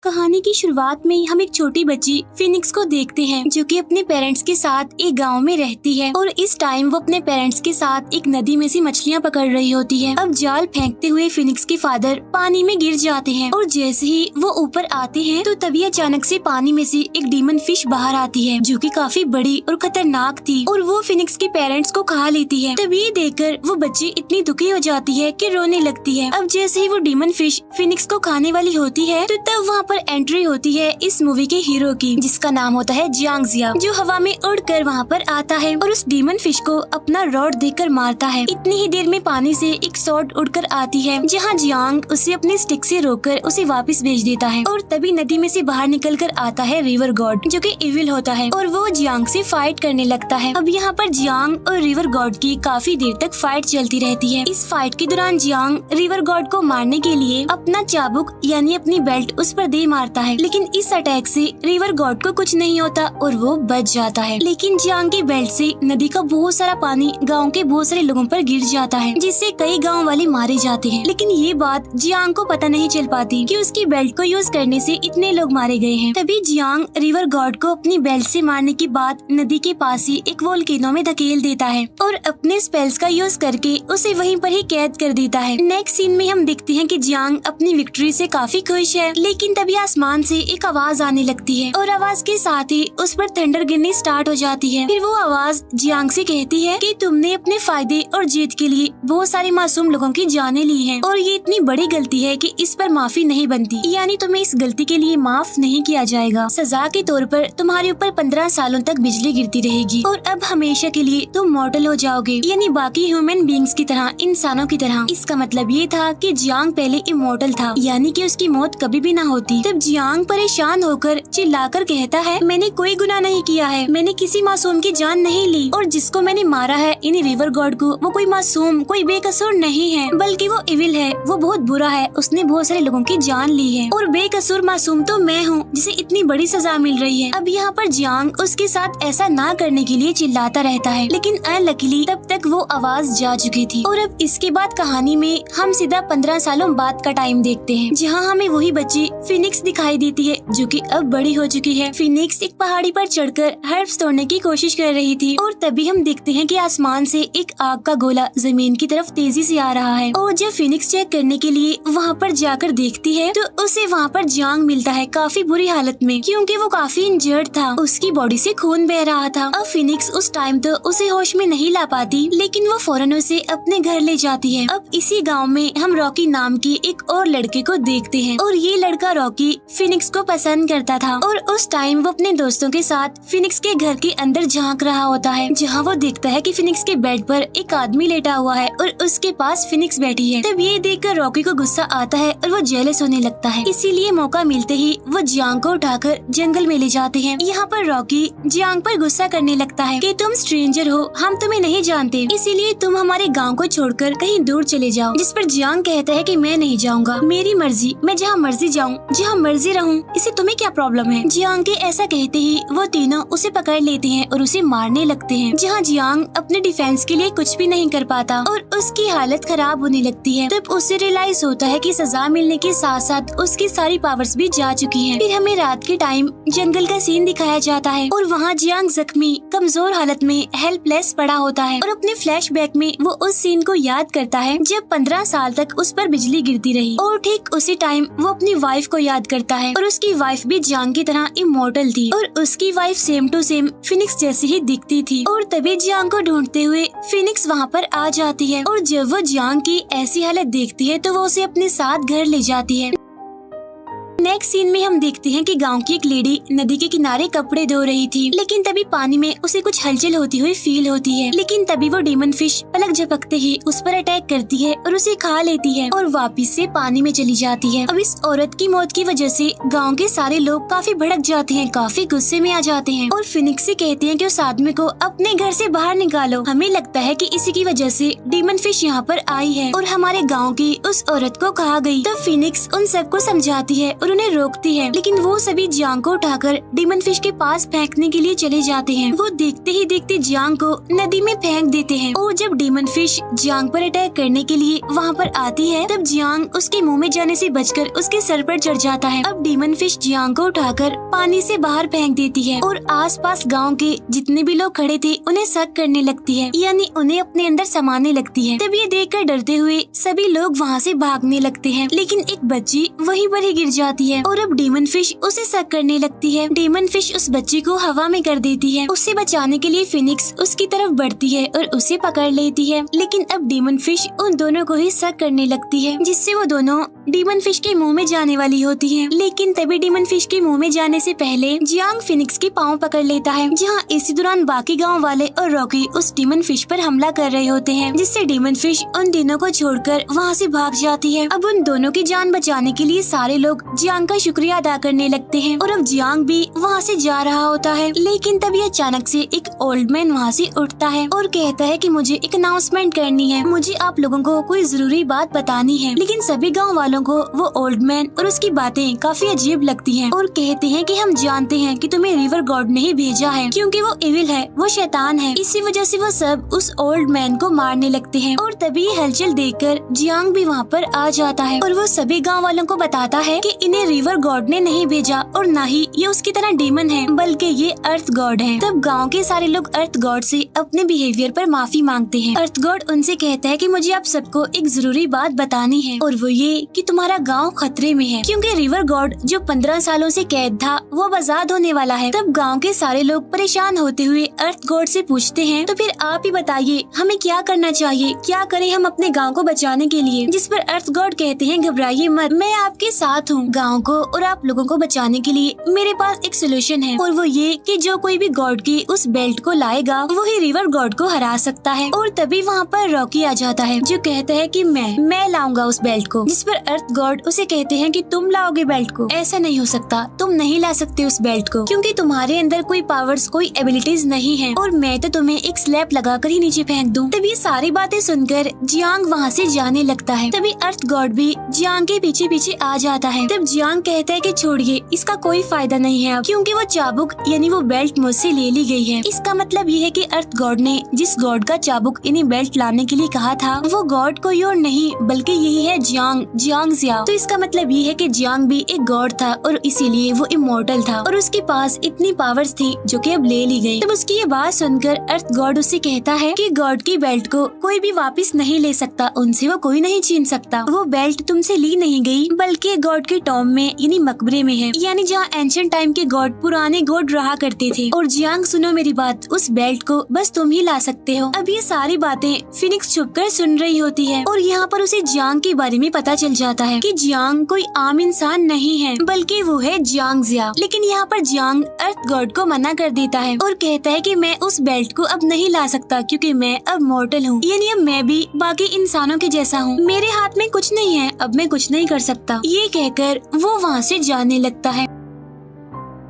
कहानी की शुरुआत में हम एक छोटी बच्ची फिनिक्स को देखते हैं जो कि अपने पेरेंट्स के साथ एक गांव में रहती है और इस टाइम वो अपने पेरेंट्स के साथ एक नदी में से मछलियां पकड़ रही होती है। अब जाल फेंकते हुए फिनिक्स के फादर पानी में गिर जाते हैं और जैसे ही वो ऊपर आते हैं तो तभी अचानक से पानी में से एक डीमन फिश बाहर आती है जो कि काफी बड़ी और खतरनाक थी और वो फिनिक्स के पेरेंट्स को खा लेती है। तभी ये देखकर वो बच्ची इतनी दुखी हो जाती है कि रोने लगती है। अब जैसे ही वो डीमन फिश फिनिक्स को खाने वाली होती है तो तब वहाँ पर एंट्री होती है इस मूवी के हीरो की, जिसका नाम होता है जियांग जिया, जो हवा में उड़कर वहाँ पर आता है और उस डीमन फिश को अपना रॉड देकर मारता है। इतनी ही देर में पानी से एक स्वॉर्ड उड़कर आती है जहाँ जियांग उसे अपने स्टिक से रोककर उसे वापस भेज देता है और तभी नदी में से बाहर निकल कर आता है रिवर गॉड जो कि इविल होता है और वो जियांग से फाइट करने लगता है। अब यहाँ पर जियांग और रिवर गॉड की काफी देर तक फाइट चलती रहती है। इस फाइट के दौरान जियांग रिवर गॉड को मारने के लिए अपना चाबुक यानी अपनी बेल्ट उस पर दे मारता है, लेकिन इस अटैक से रिवर गॉड को कुछ नहीं होता और वो बच जाता है। लेकिन जियांग की बेल्ट से नदी का बहुत सारा पानी गांव के बहुत सारे लोगों पर गिर जाता है जिससे कई गांव वाले मारे जाते हैं। लेकिन ये बात जियांग को पता नहीं चल पाती कि उसकी बेल्ट को यूज करने से इतने लोग मारे गए हैं। तभी जियांग रिवर गॉड को अपनी बेल्ट से मारने के बाद नदी के पास ही एक वोल्केनो में धकेल देता है और अपने स्पेल्स का यूज करके उसे वहीं पर ही कैद कर देता है। नेक्स्ट सीन में हम देखते हैं कि जियांग अपनी विक्ट्री से काफी खुश है, लेकिन तभी आसमान से एक आवाज आने लगती है और आवाज के साथ ही उस पर थंडर गिरनी स्टार्ट हो जाती है। फिर वो आवाज जियांग से कहती है कि तुमने अपने फायदे और जीत के लिए बहुत सारे मासूम लोगों की जानें ली हैं और ये इतनी बड़ी गलती है कि इस पर माफी नहीं बनती, यानी तुम्हें इस गलती के लिए माफ नहीं किया जाएगा। सजा के तौर पर तुम्हारे ऊपर 15 सालों तक बिजली गिरती रहेगी और अब हमेशा के लिए तुम मॉर्टल हो जाओगे, यानी बाकी ह्यूमन बींग्स की तरह, इंसानों की तरह। इसका मतलब ये था कि जियांग पहले इमोर्टल था, यानी कि उसकी मौत कभी भी ना होती। तब जियांग परेशान होकर चिल्लाकर कहता है, मैंने कोई गुनाह नहीं किया है, मैंने किसी मासूम की जान नहीं ली और जिसको मैंने मारा है इन रिवर गॉड को, वो कोई मासूम, कोई बेकसूर नहीं है, बल्कि वो इविल है, वो बहुत बुरा है, उसने बहुत सारे लोगों की जान ली है और बेकसूर मासूम तो मैं हूँ जिसे इतनी बड़ी सजा मिल रही है। अब यहाँ पर जियांग उसके साथ ऐसा ना करने के लिए चिल्लाता रहता है, लेकिन अनलकीली तब तक वो आवाज जा चुकी थी। और अब इसके बाद कहानी में हम सीधा 15 सालों बाद का टाइम देखते हैं जहाँ हमें वही बच्ची फिनिक्स दिखाई देती है जो कि अब बड़ी हो चुकी है। फिनिक्स एक पहाड़ी पर चढ़कर हर्ब्स तोड़ने की कोशिश कर रही थी और तभी हम देखते हैं कि आसमान से एक आग का गोला जमीन की तरफ तेजी से आ रहा है और जब फिनिक्स चेक करने के लिए वहाँ पर जाकर देखती है तो उसे वहाँ पर जियांग मिलता है काफी बुरी हालत में, क्योंकि वो काफी इंजर्ड था, उसकी बॉडी से खून बह रहा था। अब फिनिक्स उस टाइम तो उसे होश में नहीं ला पाती, लेकिन वो फौरन उसे अपने घर ले जाती है। अब इसी गाँव में हम रॉकी नाम की एक और लड़के को देखते हैं और ये लड़का रॉकी फिनिक्स को पसंद करता था और उस टाइम वो अपने दोस्तों के साथ फिनिक्स के घर के अंदर झांक रहा होता है, जहाँ वो देखता है कि फिनिक्स के बेड पर एक आदमी लेटा हुआ है और उसके पास फिनिक्स बैठी है। तब ये देखकर रॉकी को गुस्सा आता है और वो जेलस होने लगता है, इसीलिए मौका मिलते ही वो जियांग को उठाकर जंगल में ले जाते हैं। यहाँ पर रॉकी जियांग पर गुस्सा करने लगता है कि तुम स्ट्रेंजर हो, हम तुम्हें नहीं जानते, इसीलिए तुम हमारे गाँव को छोड़कर कहीं दूर चले जाओ। जिस पर जियांग कहता है कि मैं नहीं जाऊँगा, मेरी मर्जी, मैं जहाँ मर्जी जाऊँ, जहाँ मर्जी रहूँ, इसे तुम्हें क्या प्रॉब्लम है। जियांग के ऐसा कहते ही वो तीनों उसे पकड़ लेते हैं और उसे मारने लगते हैं, जहाँ जियांग अपने डिफेंस के लिए कुछ भी नहीं कर पाता और उसकी हालत खराब होने लगती है। तब उसे रियलाइज होता है कि सजा मिलने के साथ साथ उसकी सारी पावर्स भी जा चुकी हैं। फिर हमें रात के टाइम जंगल का सीन दिखाया जाता है और वहाँ जियांग जख्मी कमजोर हालत में हेल्पलेस पड़ा होता है और अपने फ्लैशबैक में वो उस सीन को याद करता है जब 15 साल तक उस पर बिजली गिरती रही और ठीक उसी टाइम वो अपनी वाइफ को याद करता है और उसकी वाइफ भी जियांग की तरह इमॉर्टल थी और उसकी wife same to same phoenix जैसी ही दिखती थी। और तभी जियांग को ढूंढते हुए फिनिक्स वहाँ पर आ जाती है और जब वो जियांग की ऐसी हालत देखती है तो वो उसे अपने साथ घर ले जाती है। नेक्स्ट सीन में हम देखते हैं कि गांव की एक लेडी नदी के किनारे कपड़े धो रही थी, लेकिन तभी पानी में उसे कुछ हलचल होती हुई फील होती है। लेकिन तभी वो डीमन फिश पलक झपकते ही उस पर अटैक करती है और उसे खा लेती है और वापस से पानी में चली जाती है। अब इस औरत की मौत की वजह से गांव के सारे लोग काफी भड़क जाते हैं, काफी गुस्से में आ जाते हैं और फिनिक्स से कहते हैं कि उस आदमी को अपने घर से बाहर निकालो। हमें लगता है कि इसी की वजह से डीमन फिश यहाँ पर आई है और हमारे गाँव की उस औरत को खा गई। तो फिनिक्स उन सबको समझाती है और उन्हें रोकती है, लेकिन वो सभी जियांग को उठाकर डीमन फिश के पास फेंकने के लिए चले जाते हैं। वो देखते ही देखते जियांग को नदी में फेंक देते हैं और जब डीमन फिश जियांग पर अटैक करने के लिए वहाँ पर आती है, तब जियांग उसके मुंह में जाने से बचकर उसके सर पर चढ़ जाता है। अब डीमन फिश जियांग को उठाकर पानी से बाहर फेंक देती है और आसपास गांव के जितने भी लोग खड़े थे उन्हें शक करने लगती है, यानी उन्हें अपने अंदर समाने लगती है। तब ये देखकर डरते हुए सभी लोग वहाँ से भागने लगते हैं, लेकिन एक बच्ची वहीं पर ही गिर जाती है और अब डीमन फिश उसे शक करने लगती है। डीमन फिश उस बच्ची को हवा में कर देती है। उससे बचाने के लिए फिनिक्स उसकी तरफ बढ़ती है और उसे पकड़ लेती है, लेकिन अब डीमन फिश उन दोनों को ही शक करने लगती है, जिससे वो दोनों डीमन फिश के मुंह में जाने वाली होती है। लेकिन तभी डीमन फिश के मुंह में जाने से पहले जियांग फिनिक्स के पाँव पकड़ लेता है, जहाँ इसी दौरान बाकी गांव वाले और रॉकी उस डीमन फिश पर हमला कर रहे होते हैं, जिससे डीमन फिश उन तीनों को छोड़कर वहाँ से भाग जाती है। अब उन दोनों की जान बचाने के लिए सारे लोग जियांग का शुक्रिया अदा करने लगते हैं और अब जियांग भी वहाँ से जा रहा होता है, लेकिन तभी अचानक से एक ओल्ड मैन वहाँ से उठता है और कहता है कि मुझे एक अनाउंसमेंट करनी है, मुझे आप लोगों को कोई जरूरी बात बतानी है। लेकिन सभी गाँव वालों को वो ओल्ड मैन और उसकी बातें काफी अजीब लगती हैं और कहते हैं कि हम जानते हैं कि तुम्हें रिवर गॉड ने ही भेजा है, क्योंकि वो इविल है, वो शैतान है। इसी वजह से वो सब उस ओल्ड मैन को मारने लगते हैं और तभी हलचल देखकर जियांग भी वहाँ पर आ जाता है और वो सभी गांव वालों को बताता है कि इन्हें रिवर गॉड ने नहीं भेजा और न ही ये उसकी तरह डीमन है, बल्कि ये अर्थ गॉड है। तब गांव के सारे लोग अर्थ गॉड से अपने बिहेवियर पर माफी मांगते हैं। अर्थ गॉड उनसे कहता है कि मुझे आप सबको एक जरूरी बात बतानी है और वो ये कि तुम्हारा गांव खतरे में है, क्योंकि रिवर गॉड जो 15 सालों से कैद था वो अब आजाद होने वाला है। तब गांव के सारे लोग परेशान होते हुए अर्थ गॉड से पूछते हैं, तो फिर आप ही बताइए हमें क्या करना चाहिए, क्या करें हम अपने गांव को बचाने के लिए। जिस पर अर्थ गॉड कहते हैं, घबराइए मत, मैं आपके साथ हूँ। गांव को और आप लोगों को बचाने के लिए मेरे पास एक सोल्यूशन है और वो ये कि जो कोई भी गॉड की उस बेल्ट को लाएगा वो ही रिवर गॉड को हरा सकता है। और तभी वहाँ पर रॉकी आ जाता है जो कहता है कि मैं लाऊंगा उस बेल्ट को। जिस पर अर्थ गॉड उसे कहते हैं कि तुम लाओगे बेल्ट को? ऐसा नहीं हो सकता, तुम नहीं ला सकते उस बेल्ट को, क्योंकि तुम्हारे अंदर कोई पावर्स, कोई एबिलिटीज नहीं है और मैं तो तुम्हें एक स्लैप लगाकर ही नीचे फेंक दूं। तभी सारी बातें सुनकर जियांग वहाँ से जाने लगता है। तभी अर्थ गॉड भी जियांग के पीछे पीछे आ जाता है। तब जियांग कहता है कि छोड़िए, इसका कोई फायदा नहीं है अब, क्योंकि वो चाबुक यानी वो बेल्ट मुझसे ले ली गई है। इसका मतलब ये है कि अर्थ गॉड ने जिस गॉड का चाबुक यानी बेल्ट लाने के लिए कहा था वो गॉड कोई और नहीं बल्कि यही है जियांग जिया। तो इसका मतलब ये है कि जियांग भी एक गॉड था और इसीलिए वो इमोर्टल था और उसके पास इतनी पावर्स थी जो कि अब ले ली गई। तब उसकी ये बात सुनकर अर्थ गॉड उससे कहता है कि गॉड की बेल्ट को कोई भी वापस नहीं ले सकता, उनसे वो कोई नहीं छीन सकता। वो बेल्ट तुमसे ली नहीं गई बल्कि गॉड के टॉम में यानी मकबरे में है, यानी जहाँ एंशिएंट टाइम के गॉड, पुराने गॉड रहा करते थे। और जियांग सुनो मेरी बात, उस बेल्ट को बस तुम ही ला सकते हो। अब ये सारी बातें फिनिक्स छुपकर सुन रही होती है और यहाँ पर उसे जियांग के बारे में पता चल जाता है कि जियांग कोई आम इंसान नहीं है बल्कि वो है जियांग जिया। लेकिन यहाँ पर जियांग अर्थ गॉड को मना कर देता है और कहता है कि मैं उस बेल्ट को अब नहीं ला सकता, क्योंकि मैं अब मॉर्टल हूँ, यानी अब मैं भी बाकी इंसानों के जैसा हूँ, मेरे हाथ में कुछ नहीं है, अब मैं कुछ नहीं कर सकता। ये कहकर वो वहाँ से जाने लगता है।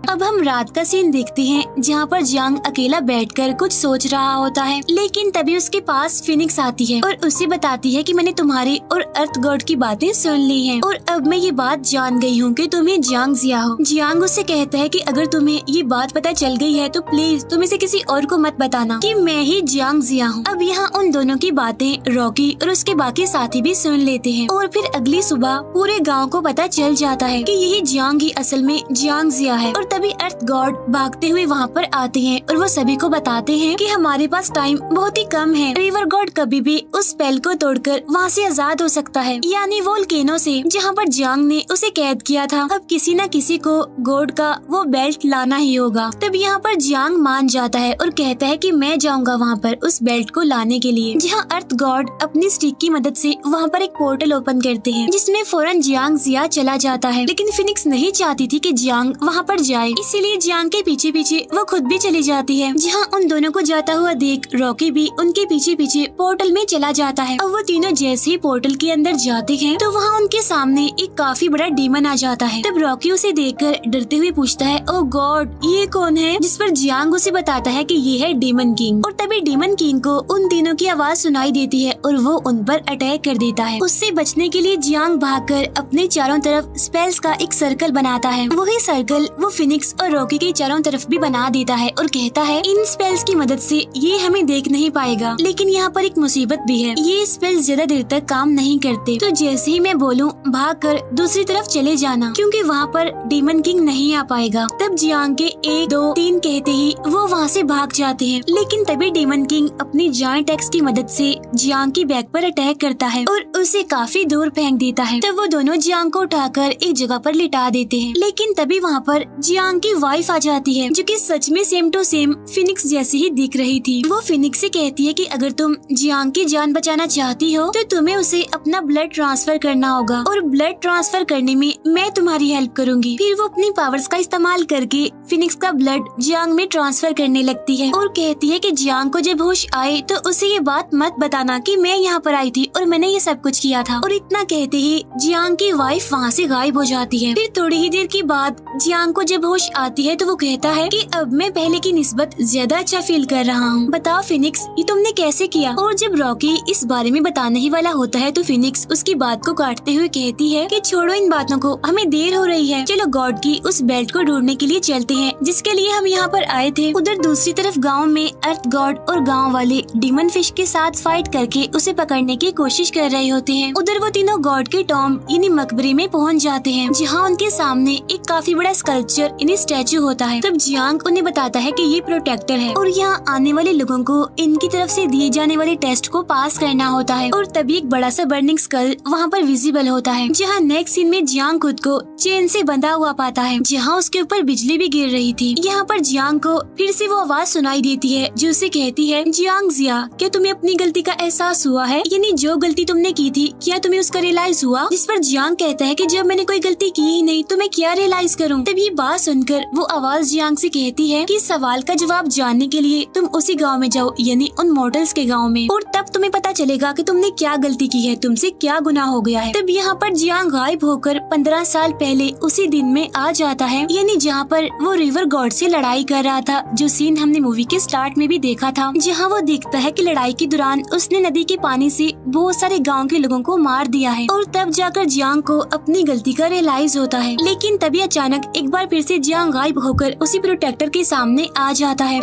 अब हम रात का सीन देखते हैं जहाँ पर जियांग अकेला बैठकर कुछ सोच रहा होता है, लेकिन तभी उसके पास फिनिक्स आती है और उसे बताती है कि मैंने तुम्हारी और अर्थ गॉड की बातें सुन ली हैं और अब मैं ये बात जान गई हूँ कि तुम्हें जियांग जिया हो। जियांग उससे कहता है कि अगर तुम्हें ये बात पता चल गई है तो प्लीज तुम इसे किसी और को मत बताना कि मैं ही जियांग जिया हूँ। अब यहाँ उन दोनों की बातें रॉकी और उसके बाकी साथी भी सुन लेते हैं और फिर अगली सुबह पूरे गाँव को पता चल जाता है कि यही जियांग ही असल में जियांग जिया है। और तभी अर्थ गॉड भागते हुए वहाँ पर आते हैं और वो सभी को बताते हैं कि हमारे पास टाइम बहुत ही कम है, रिवर गॉड कभी भी उस स्पेल को तोड़कर वहाँ से आजाद हो सकता है, यानी वोल्केनो से जहाँ पर जियांग ने उसे कैद किया था। अब किसी न किसी को गॉड का वो बेल्ट लाना ही होगा। तब यहाँ पर जियांग मान जाता है और कहता है कि मैं जाऊंगा वहाँ पर उस बेल्ट को लाने के लिए। जहाँ अर्थ गॉड अपनी स्टिक की मदद से वहाँ पर एक पोर्टल ओपन करते हैं जिसमें फौरन जियांग जिया चला जाता है, लेकिन फिनिक्स नहीं चाहती थी कि जियांग वहाँ पर जाए जाए, इसीलिए जियांग के पीछे पीछे वो खुद भी चली जाती है। जहाँ उन दोनों को जाता हुआ देख रॉकी भी उनके पीछे पीछे पोर्टल में चला जाता है। और वो तीनों जैसे ही पोर्टल के अंदर जाते हैं तो वहाँ उनके सामने एक काफी बड़ा डीमन आ जाता है। तब रॉकी उसे देखकर डरते हुए पूछता है, ओह गॉड ये कौन है? जिस पर जियांग उसे बताता है कि ये है डीमन किंग। और तभी डीमन किंग को उन तीनों की आवाज सुनाई देती है और वो उन पर अटैक कर देता है। उससे बचने के लिए जियांग भागकर अपने चारों तरफ स्पेल्स का एक सर्कल बनाता है। वही सर्कल वो फिनिक्स और रॉकी के चारों तरफ भी बना देता है और कहता है इन स्पेल्स की मदद से ये हमें देख नहीं पाएगा, लेकिन यहाँ पर एक मुसीबत भी है, ये स्पेल्स ज्यादा देर तक काम नहीं करते, तो जैसे ही मैं बोलूं भागकर दूसरी तरफ चले जाना, क्योंकि वहाँ पर डीमन किंग नहीं आ पाएगा। तब जियांग के 1 2 3 कहते ही वो वहाँ से भाग जाते हैं, लेकिन तभी डीमन किंग अपनी जायंट एक्स की मदद से जियांग की बैक पर अटैक करता है और उसे काफी दूर फेंक देता है। तब वो दोनों जियांग को उठाकर एक जगह पर लिटा देते हैं, लेकिन तभी वहाँ पर जियांग की वाइफ आ जाती है जो कि सच में सेम टू सेम फिनिक्स जैसी ही दिख रही थी। वो फिनिक्स से कहती है कि अगर तुम जियांग की जान बचाना चाहती हो तो तुम्हें उसे अपना ब्लड ट्रांसफर करना होगा और ब्लड ट्रांसफर करने में मैं तुम्हारी हेल्प करूंगी। फिर वो अपनी पावर्स का इस्तेमाल करके फिनिक्स का ब्लड जियांग में ट्रांसफर करने लगती है और कहती है कि जियांग को जब होश आए तो उसे ये बात मत बताना कि मैं यहाँ पर आई थी और मैंने ये सब कुछ किया था। और इतना कहते ही जियांग की वाइफ वहाँ से गायब हो जाती है। फिर थोड़ी ही देर के बाद जियांग को जब होश आती है तो वो कहता है कि अब मैं पहले की निस्बत ज्यादा अच्छा फील कर रहा हूँ। बताओ फिनिक्स ये तुमने कैसे किया? और जब रॉकी इस बारे में बताने ही वाला होता है तो फिनिक्स उसकी बात को काटते हुए कहती है कि छोड़ो इन बातों को, हमें देर हो रही है, चलो गॉड की उस बेल्ट को ढूंढने के लिए चलते हैं जिसके लिए हम यहाँ पर आए थे। उधर दूसरी तरफ गाँव में अर्थ गॉड और गाँव वाले डीमन फिश के साथ फाइट करके उसे पकड़ने की कोशिश कर रहे होते हैं। उधर वो तीनों गॉड के टॉम यानी मकबरे में पहुँच जाते हैं जहाँ उनके सामने एक काफी बड़ा स्कल्पचर यानी स्टैचू होता है। तब जियांग उन्हें बताता है कि ये प्रोटेक्टर है और यहाँ आने वाले लोगों को इनकी तरफ से दिए जाने वाले टेस्ट को पास करना होता है। और तभी एक बड़ा सा बर्निंग स्कल वहाँ पर विजिबल होता है जहाँ नेक्स्ट सीन में जियांग खुद को चेन से बंधा हुआ पाता है जहाँ उसके ऊपर बिजली भी गिर रही थी। यहाँ पर जियांग को फिर से वो आवाज सुनाई देती है जो उसे कहती है, जियांग जिया क्या तुम्हें अपनी गलती का एहसास हुआ है? यानी जो गलती तुमने की थी क्या तुम्हें उसका रियलाइज हुआ? जिस पर जियांग कहता है कि जब मैंने कोई गलती की ही नहीं तो मैं क्या रियलाइज करूँ? तब ये बात सुनकर वो आवाज जियांग से कहती है कि सवाल का जवाब जानने के लिए तुम उसी गाँव में जाओ यानी उन मॉडल्स के गाँव में, और तब तुम्हें पता चलेगा कि तुमने क्या गलती की है, तुमसे क्या गुनाह हो गया है। तब यहाँ पर जियांग गायब होकर 15 साल पहले उसी दिन में आ जाता है, यानी जहाँ पर वो रिवर गॉड से लड़ाई कर रहा था, जो सीन हमने मूवी के स्टार्ट में भी देखा था, जहाँ वो देखता है कि लड़ाई के दौरान उसने नदी के पानी से बहुत सारे गाँव के लोगों को मार दिया है। और तब जाकर जियांग को अपनी गलती का रियलाइज होता है। लेकिन तभी अचानक एक बार फिर से जियांग गायब होकर उसी प्रोटेक्टर के सामने आ जाता है।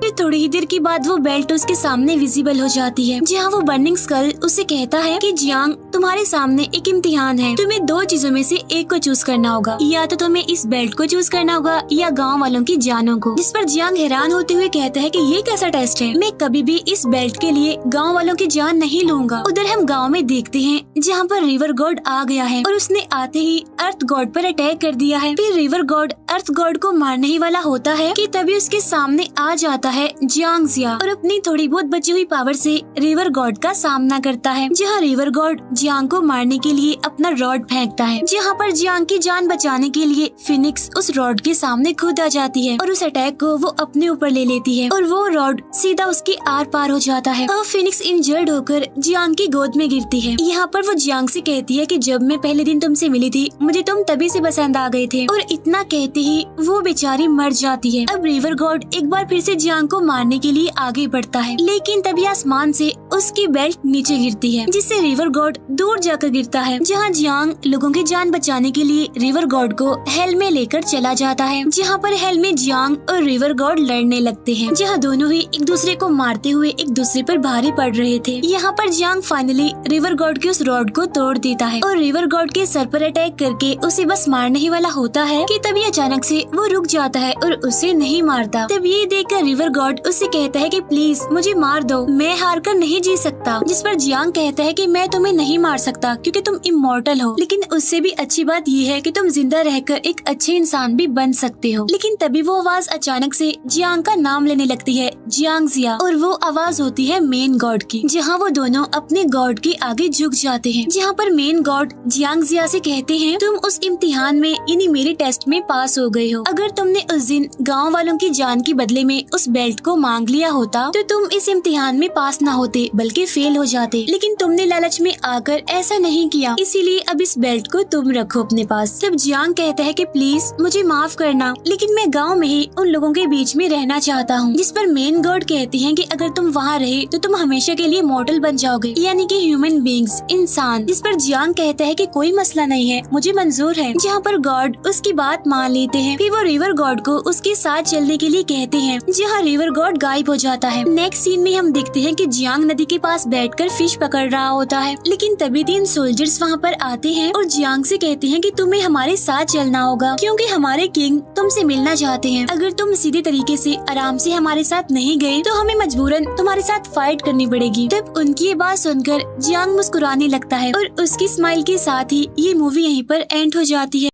फिर थोड़ी ही देर के बाद वो बेल्ट उसके सामने विजिबल हो जाती है जहाँ वो बर्निंग स्कल उसे कहता है कि जियांग तुम्हारे सामने एक इम्तिहान है, तुम्हें 2 चीजों में से एक को चूज करना होगा, या तो तुम्हें इस बेल्ट को चूज करना होगा या गांव वालों की जानों को। जिस पर जियांग हैरान होते हुए कहता है कि ये कैसा टेस्ट है, मैं कभी भी इस बेल्ट के लिए गाँव वालों की जान नहीं लूंगा। उधर हम गाँव में देखते हैं जहाँ पर रिवर गॉड आ गया है और उसने आते ही अर्थ गॉड पर अटैक कर दिया है। फिर रिवर गॉड अर्थ गॉड को मारने ही वाला होता है कि तभी उसके सामने आ जाता है जियांग जिया और अपनी थोड़ी बहुत बची हुई पावर से रिवर गॉड का सामना करता है, जहाँ रिवर गॉड जियांग को मारने के लिए अपना रॉड फेंकता है, जहाँ पर जियांग की जान बचाने के लिए फिनिक्स उस रॉड के सामने खुद आ जाती है और उस अटैक को वो अपने ऊपर ले लेती है और वो रॉड सीधा उसके आर पार हो जाता है और फिनिक्स इंजर्ड होकर जियांग की गोद में गिरती है। यहाँ पर वो जियांग से कहती है कि जब मैं पहले दिन तुमसे मिली थी मुझे तुम तभी से पसंद आ गए थे, और इतना कहते ही वो बेचारी मर जाती है। अब रिवर गॉड एक बार फिर से जियांग को मारने के लिए आगे बढ़ता है, लेकिन तभी आसमान से उसकी बेल्ट नीचे गिरती है जिससे रिवर गॉड दूर जाकर गिरता है, जहाँ जियांग लोगों की जान बचाने के लिए रिवर गॉड को हेल में लेकर चला जाता है, जहाँ पर हेल में जियांग और रिवर गॉड लड़ने लगते हैं, जहाँ दोनों ही एक दूसरे को मारते हुए एक दूसरे पर भारी पड़ रहे थे। यहाँ पर जियांग फाइनली रिवर गॉड के उस रॉड को तोड़ देता है और रिवर गॉड के सर पर अटैक करके उसे बस मारने ही वाला होता है कि तभी अचानक से वो रुक जाता है और उसे नहीं मारता। तब ये देखकर रिवर गॉड उससे कहता है कि प्लीज मुझे मार दो, मैं हार कर नहीं जी सकता। जिस पर जियांग कहता है कि मैं तुम्हें नहीं मार सकता क्योंकि तुम इमॉर्टल हो, लेकिन उससे भी अच्छी बात ये है कि तुम जिंदा रहकर एक अच्छे इंसान भी बन सकते हो। लेकिन तभी वो आवाज अचानक से जियांग का नाम लेने लगती है, जियांग जिया, और वो आवाज होती है मेन गॉड की, जहाँ वो दोनों अपने गॉड के आगे झुक जाते हैं। जहाँ पर मेन गॉड जियांग जिया से कहते हैं, तुम उस इम्तिहान में यानी मेरे टेस्ट में पास हो गए हो। अगर तुमने उस दिन गाँव वालों की जान के बदले में उस बेल्ट को मांग लिया होता तो तुम इस इम्तिहान में पास न होते बल्कि फेल हो जाते, लेकिन तुमने लालच में आकर ऐसा नहीं किया, इसीलिए अब इस बेल्ट को तुम रखो अपने पास। तब जियांग कहता है कि प्लीज मुझे माफ करना, लेकिन मैं गांव में ही उन लोगों के बीच में रहना चाहता हूँ। जिस पर मेन गॉड कहती हैं कि अगर तुम वहाँ रहे तो तुम हमेशा के लिए मॉर्टल बन जाओगे, यानी कि ह्यूमन बींग्स, इंसान। जिस पर जियांग कहता है कि कोई मसला नहीं है, मुझे मंजूर है। जहाँ पर गॉड उसकी बात मान लेते हैं। फिर वो रिवर गॉड को उसके साथ चलने के लिए कहते हैं, जहाँ रिवर गॉड गायब हो जाता है। नेक्स्ट सीन में हम देखते हैं कि जियांग नदी के पास बैठकर फिश पकड़ रहा होता है, लेकिन तभी 3 सोल्जर्स वहाँ पर आते हैं और जियांग से कहते हैं कि तुम्हें हमारे साथ चलना होगा क्योंकि हमारे किंग तुमसे मिलना चाहते हैं। अगर तुम सीधे तरीके से आराम से हमारे साथ नहीं गए तो हमें मजबूरन तुम्हारे साथ फाइट करनी पड़ेगी। तब उनकी ये बात सुनकर जियांग मुस्कुराने लगता है और उसकी स्माइल के साथ ही ये मूवी यहीं पर एंड हो जाती है।